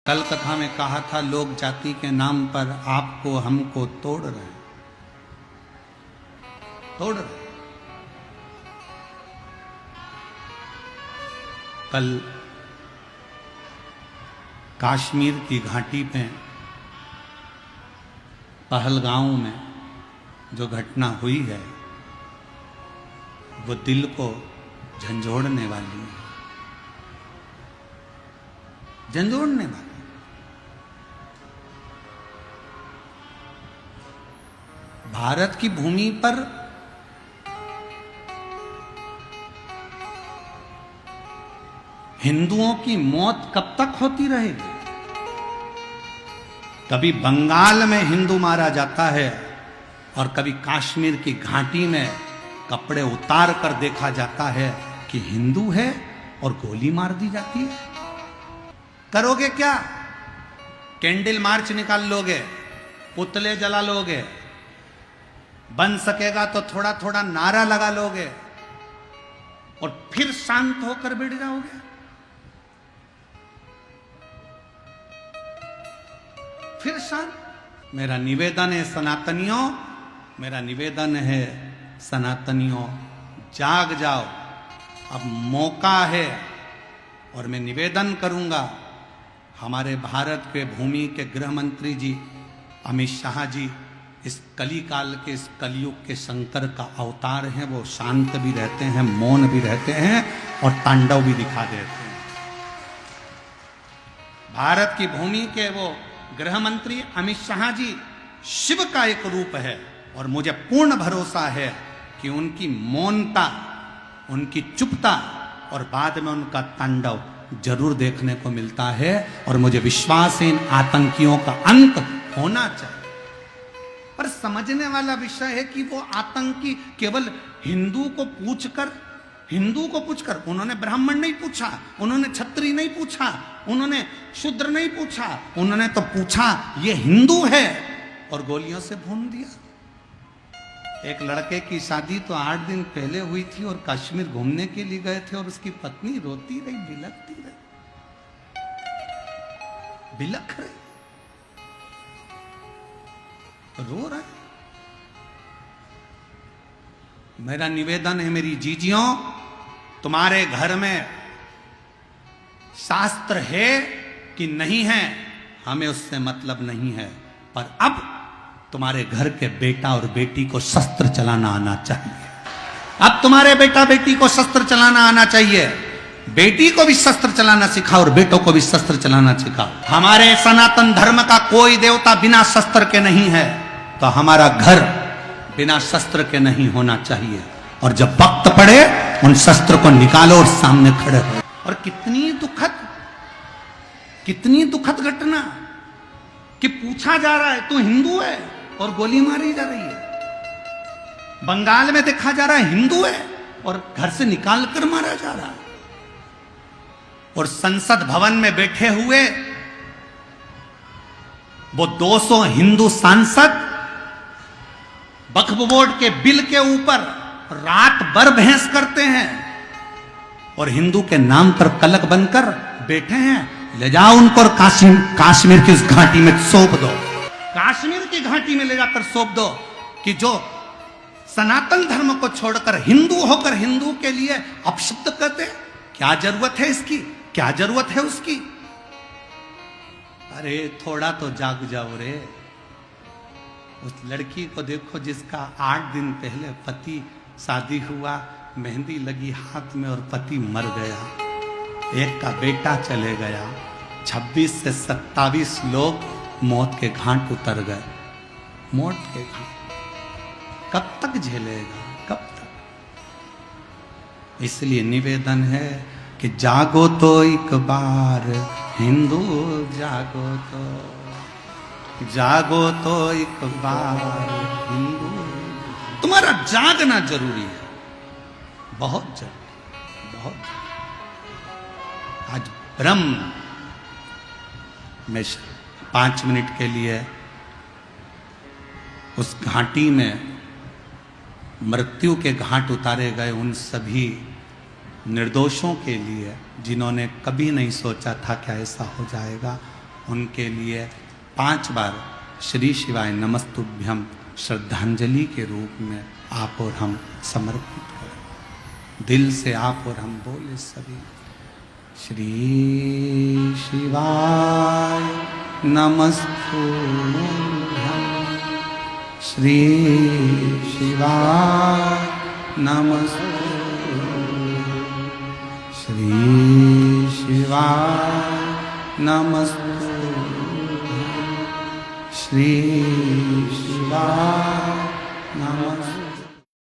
कल कथा में कहा था लोग जाति के नाम पर आपको हमको तोड़ रहे हैं, तोड़ रहे हैं। कल कश्मीर की घाटी पे पहलगांव में जो घटना हुई है वो दिल को झंझोड़ने वाली है, झंझोड़ने वाली। भारत की भूमि पर हिंदुओं की मौत कब तक होती रहेगी? कभी बंगाल में हिंदू मारा जाता है और कभी कश्मीर की घाटी में कपड़े उतार कर देखा जाता है कि हिंदू है और गोली मार दी जाती है। करोगे क्या? कैंडल मार्च निकाल लोगे, पुतले जला लोगे, बन सकेगा तो थोड़ा थोड़ा नारा लगा लोगे और फिर शांत होकर बैठ जाओगे? फिर शांत? मेरा निवेदन है सनातनियों, मेरा निवेदन है सनातनियों, जाग जाओ, अब मौका है। और मैं निवेदन करूंगा हमारे भारत के भूमि के गृह मंत्री जी अमित शाह जी इस कली काल के, इस कलयुग के शंकर का अवतार हैं। वो शांत भी रहते हैं, मौन भी रहते हैं और तांडव भी दिखा देते हैं। भारत की भूमि के वो गृह मंत्री अमित शाह जी शिव का एक रूप है और मुझे पूर्ण भरोसा है कि उनकी मौनता, उनकी चुपता और बाद में उनका तांडव जरूर देखने को मिलता है। और मुझे विश्वास है इन आतंकियों का अंत होना चाहिए। पर समझने वाला विषय है कि वो आतंकी केवल हिंदू को पूछकर, उन्होंने ब्राह्मण नहीं पूछा, उन्होंने क्षत्रिय नहीं पूछा, उन्होंने शूद्र नहीं पूछा, उन्होंने तो पूछा ये हिंदू है और गोलियों से भून दिया। एक लड़के की शादी तो 8 दिन पहले हुई थी और कश्मीर घूमने के लिए गए थे और उसकी पत्नी रोती रही, बिलखती रही, बिलख रही, रो रहा है। मेरा निवेदन है मेरी जीजियों, तुम्हारे घर में शास्त्र है कि नहीं है हमें उससे मतलब नहीं है, पर अब तुम्हारे घर के बेटा और बेटी को शस्त्र चलाना आना चाहिए। अब तुम्हारे बेटा बेटी को शस्त्र चलाना आना चाहिए। बेटी को भी शस्त्र चलाना सिखाओ और बेटों को भी शस्त्र चलाना सिखाओ। हमारे सनातन धर्म का कोई देवता बिना शस्त्र के नहीं है, तो हमारा घर बिना शस्त्र के नहीं होना चाहिए। और जब वक्त पड़े उन शस्त्र को निकालो और सामने खड़े हो। और कितनी दुखद घटना कि पूछा जा रहा है तू हिंदू है और गोली मारी जा रही है। बंगाल में देखा जा रहा है हिंदू है और घर से निकाल कर मारा जा रहा है। और संसद भवन में बैठे हुए वो 200 हिंदू सांसद वक्फ बोर्ड के बिल के ऊपर रात भर बहस करते हैं और हिंदू के नाम पर कलंक बनकर बैठे हैं। ले जाओ उनको और कश्मीर की उस घाटी में सौंप दो, कश्मीर की घाटी में ले जाकर सौंप दो कि जो सनातन धर्म को छोड़कर हिंदू होकर हिंदू के लिए अपशब्द करते। क्या जरूरत है इसकी? क्या जरूरत है उसकी? अरे थोड़ा तो जाग जाओ रे। उस लड़की को देखो जिसका 8 दिन पहले पति, शादी हुआ, मेहंदी लगी हाथ में और पति मर गया, एक का बेटा चले गया, 26 से 27 लोग मौत के घाट उतर गए। मौत के घाट कब तक झेलेगा? कब तक? इसलिए निवेदन है कि जागो तो एक बार हिंदू, जागो तो एक बार हिंदू। तुम्हारा जागना जरूरी है, बहुत जरूरी, बहुत जरूरी। आज ब्रह्म में 5 मिनट के लिए उस घाटी में मृत्यु के घाट उतारे गए उन सभी निर्दोषों के लिए जिन्होंने कभी नहीं सोचा था कि ऐसा हो जाएगा, उनके लिए 5 बार श्री शिवाय नमस्तुभ्यम श्रद्धांजलि के रूप में आप और हम समर्पित करें। दिल से आप और हम बोले सभी श्री शिवाय नमस्तुभ्यम, श्री शिवाय नमस्तुभ्यम, श्री शिवाय नमस्तुभ्यम, श्री शिवाय नमस्तुभ्यम।